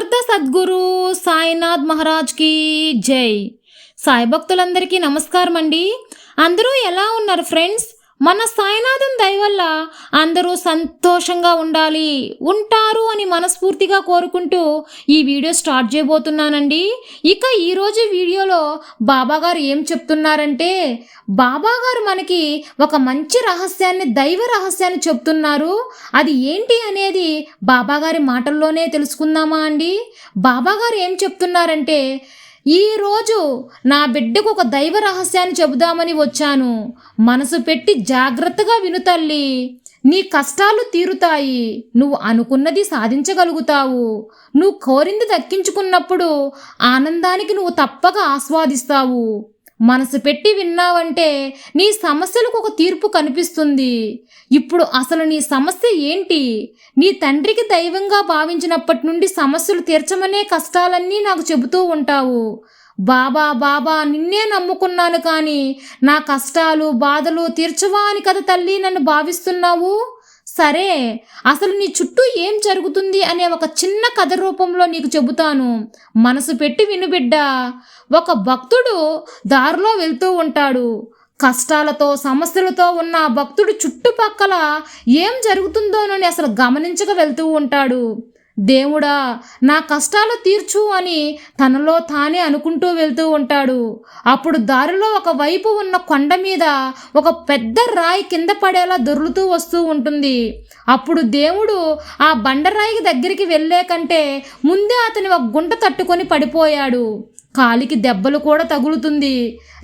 సమర్థ సద్గురు సాయినాథ్ మహారాజ్ కి జై. సాయి భక్తులందరికీ నమస్కారం అండి. అందరూ ఎలా ఉన్నారు ఫ్రెండ్స్? మన సాయినాథం దయ వల్ల అందరూ సంతోషంగా ఉంటారు అని మనస్ఫూర్తిగా కోరుకుంటూ ఈ వీడియో స్టార్ట్ చేయబోతున్నానండి. ఇక ఈరోజు వీడియోలో బాబాగారు ఏం చెప్తున్నారంటే, బాబాగారు మనకి ఒక మంచి రహస్యాన్ని, దైవ రహస్యాన్ని చెప్తున్నారు. అది ఏంటి అనేది బాబాగారి మాటల్లోనే తెలుసుకుందామా అండి. బాబాగారు ఏం చెప్తున్నారంటే, ఈరోజు నా బిడ్డకు ఒక దైవ రహస్యాన్ని చెబుదామని వచ్చాను. మనసు పెట్టి జాగ్రత్తగా విను తల్లి. నీ కష్టాలు తీరుతాయి. నువ్వు అనుకున్నది సాధించగలుగుతావు. నువ్వు కోరింది దక్కించుకున్నప్పుడు ఆనందానికి నువ్వు తప్పక ఆస్వాదిస్తావు. మనసు పెట్టి విన్నావంటే నీ సమస్యలకు ఒక తీర్పు కనిపిస్తుంది. ఇప్పుడు అసలు నీ సమస్య ఏంటి? నీ తండ్రికి దైవంగా భావించినప్పటి నుండి సమస్యలు తీర్చమనే కష్టాలన్నీ నాకు చెబుతూ ఉంటావు. బాబా బాబా నిన్నే నమ్ముకున్నాను, కానీ నా కష్టాలు బాధలు తీర్చవా అని కదా తల్లి నన్ను భావిస్తున్నావు. సరే, అసలు నీ చుట్టూ ఏం జరుగుతుంది అనే ఒక చిన్న కథ రూపంలో నీకు చెబుతాను. మనసు పెట్టి విను బిడ్డ. ఒక భక్తుడు దారిలో వెళ్తూ ఉంటాడు. కష్టాలతో సమస్యలతో ఉన్న ఆ భక్తుడు చుట్టుపక్కల ఏం జరుగుతుందోనని అసలు గమనించక వెళ్తూ ఉంటాడు. దేవుడా, నా కష్టాలు తీర్చు అని తనలో తానే అనుకుంటూ వెళ్తూ ఉంటాడు. అప్పుడు దారిలో ఒక వైపు ఉన్న కొండ మీద ఒక పెద్ద రాయి కింద పడేలా దొర్లుతూ వస్తూ ఉంటుంది. అప్పుడు దేవుడు ఆ బండరాయికి దగ్గరికి వెళ్ళే కంటే ముందే అతని ఒక గుంట తట్టుకొని పడిపోయాడు. కాలికి దెబ్బలు కూడా తగులుతుంది,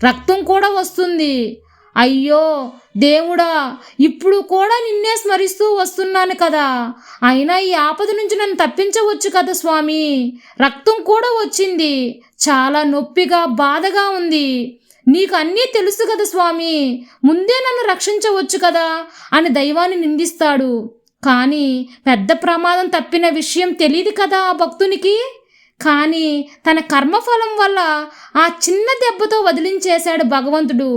రక్తం కూడా వస్తుంది. అయ్యో దేవుడా, ఇప్పుడు కూడా నిన్నే స్మరిస్తూ వస్తున్నాను కదా, అయినా ఈ ఆపద నుంచి నన్ను తప్పించవచ్చు కదా స్వామి. రక్తం కూడా వచ్చింది, చాలా నొప్పిగా బాధగా ఉంది. నీకు అన్నీ తెలుసు కదా స్వామి, ముందే నన్ను రక్షించవచ్చు కదా అని దైవాన్ని నిందిస్తాడు. కానీ పెద్ద ప్రమాదం తప్పిన విషయం తెలియదు కదా ఆ భక్తునికి. కానీ తన కర్మఫలం వల్ల ఆ చిన్న దెబ్బతో వదిలించేశాడు భగవంతుడు.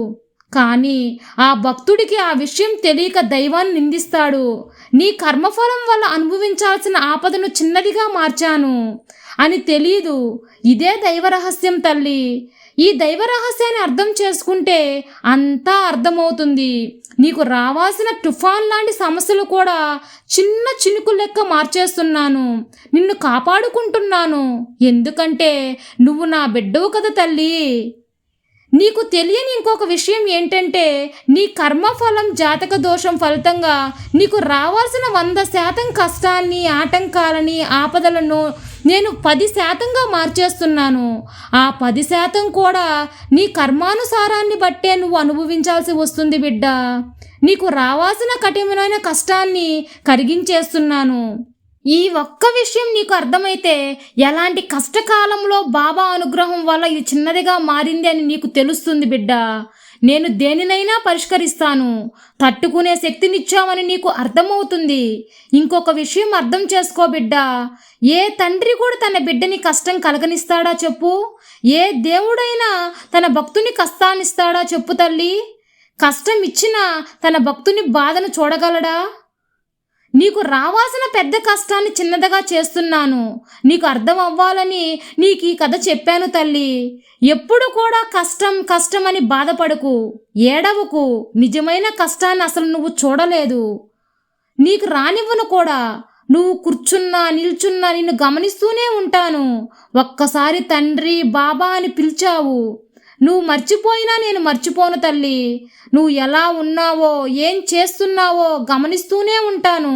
కానీ ఆ భక్తుడికి ఆ విషయం తెలియక దైవాన్ని నిందిస్తాడు. నీ కర్మఫలం వల్ల అనుభవించాల్సిన ఆపదను చిన్నదిగా మార్చాను అని తెలియదు. ఇదే దైవ రహస్యం తల్లి. ఈ దైవ రహస్యాన్ని అర్థం చేసుకుంటే అంతా అర్థమవుతుంది. నీకు రావాల్సిన తుఫాన్ లాంటి సమస్యలు కూడా చిన్న చినుకు లెక్క మార్చేస్తున్నాను. నిన్ను కాపాడుకుంటున్నాను. ఎందుకంటే నువ్వు నా బిడ్డవు కదా తల్లి. నీకు తెలియని ఇంకొక విషయం ఏంటంటే, నీ కర్మఫలం జాతక దోషం ఫలితంగా నీకు రావాల్సిన 100% కష్టాన్ని, ఆటంకాలని, ఆపదలను నేను 10%గా మార్చేస్తున్నాను. ఆ 10% కూడా నీ కర్మానుసారాన్ని బట్టే నువ్వు అనుభవించాల్సి వస్తుంది బిడ్డ. నీకు రావాల్సిన కఠినమైన కష్టాన్ని కరిగించేస్తున్నాను. ఈ ఒక్క విషయం నీకు అర్థమైతే ఎలాంటి కష్టకాలంలో బాబా అనుగ్రహం వల్ల ఇది చిన్నదిగా మారింది అని నీకు తెలుస్తుంది బిడ్డ. నేను దేనినైనా పరిష్కరిస్తాను. తట్టుకునే శక్తినిచ్చామని నీకు అర్థమవుతుంది. ఇంకొక విషయం అర్థం చేసుకో బిడ్డ. ఏ తండ్రి కూడా తన బిడ్డని కష్టం కలగనిస్తాడా చెప్పు? ఏ దేవుడైనా తన భక్తుని కష్టాన్నిస్తాడా చెప్పు తల్లి? కష్టం ఇచ్చినా తన భక్తుని బాధను చూడగలడా? నీకు రావాల్సిన పెద్ద కష్టాన్ని చిన్నదిగా చేస్తున్నాను. నీకు అర్థం అవ్వాలని నీకు ఈ కథ చెప్పాను తల్లి. ఎప్పుడు కూడా కష్టం కష్టం అని బాధపడకు, ఏడవకు. నిజమైన కష్టాన్ని అసలు నువ్వు చూడలేదు. నీకు రానివ్వను కూడా. నువ్వు కూర్చున్నా నిల్చున్నా నిన్ను గమనిస్తూనే ఉంటాను. ఒక్కసారి తండ్రి బాబా అని పిలిచావు, నువ్వు మర్చిపోయినా నేను మర్చిపోను తల్లి. నువ్వు ఎలా ఉన్నావో, ఏం చేస్తున్నావో గమనిస్తూనే ఉంటాను.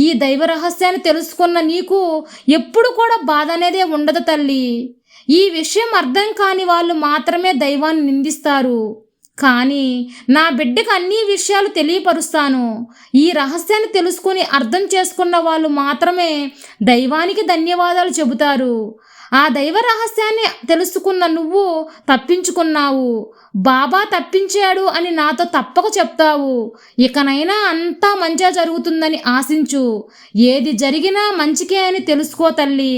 ఈ దైవ రహస్యాన్ని తెలుసుకున్న నీకు ఎప్పుడు కూడా బాధ అనేదే ఉండదు తల్లి. ఈ విషయం అర్థం కాని వాళ్ళు మాత్రమే దైవాన్ని నిందిస్తారు. కానీ నా బిడ్డకు అన్ని విషయాలు తెలియపరుస్తాను. ఈ రహస్యాన్ని తెలుసుకుని అర్థం చేసుకున్న వాళ్ళు మాత్రమే దైవానికి ధన్యవాదాలు చెబుతారు. ఆ దైవ రహస్యాన్ని తెలుసుకున్న నువ్వు తప్పించుకున్నావు. బాబా తప్పించాడు అని నాతో తప్పక చెప్తావు. ఇకనైనా అంతా మంచిగా జరుగుతుందని ఆశించు. ఏది జరిగినా మంచికే అని తెలుసుకో తల్లి.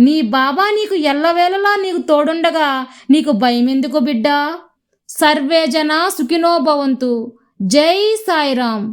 నీ బాబా నీకు ఎల్లవేళలా నీకు తోడుండగా నీకు భయం ఎందుకు బిడ్డ? సర్వే జన సుఖినో భవంతు. జై సాయిరామ్.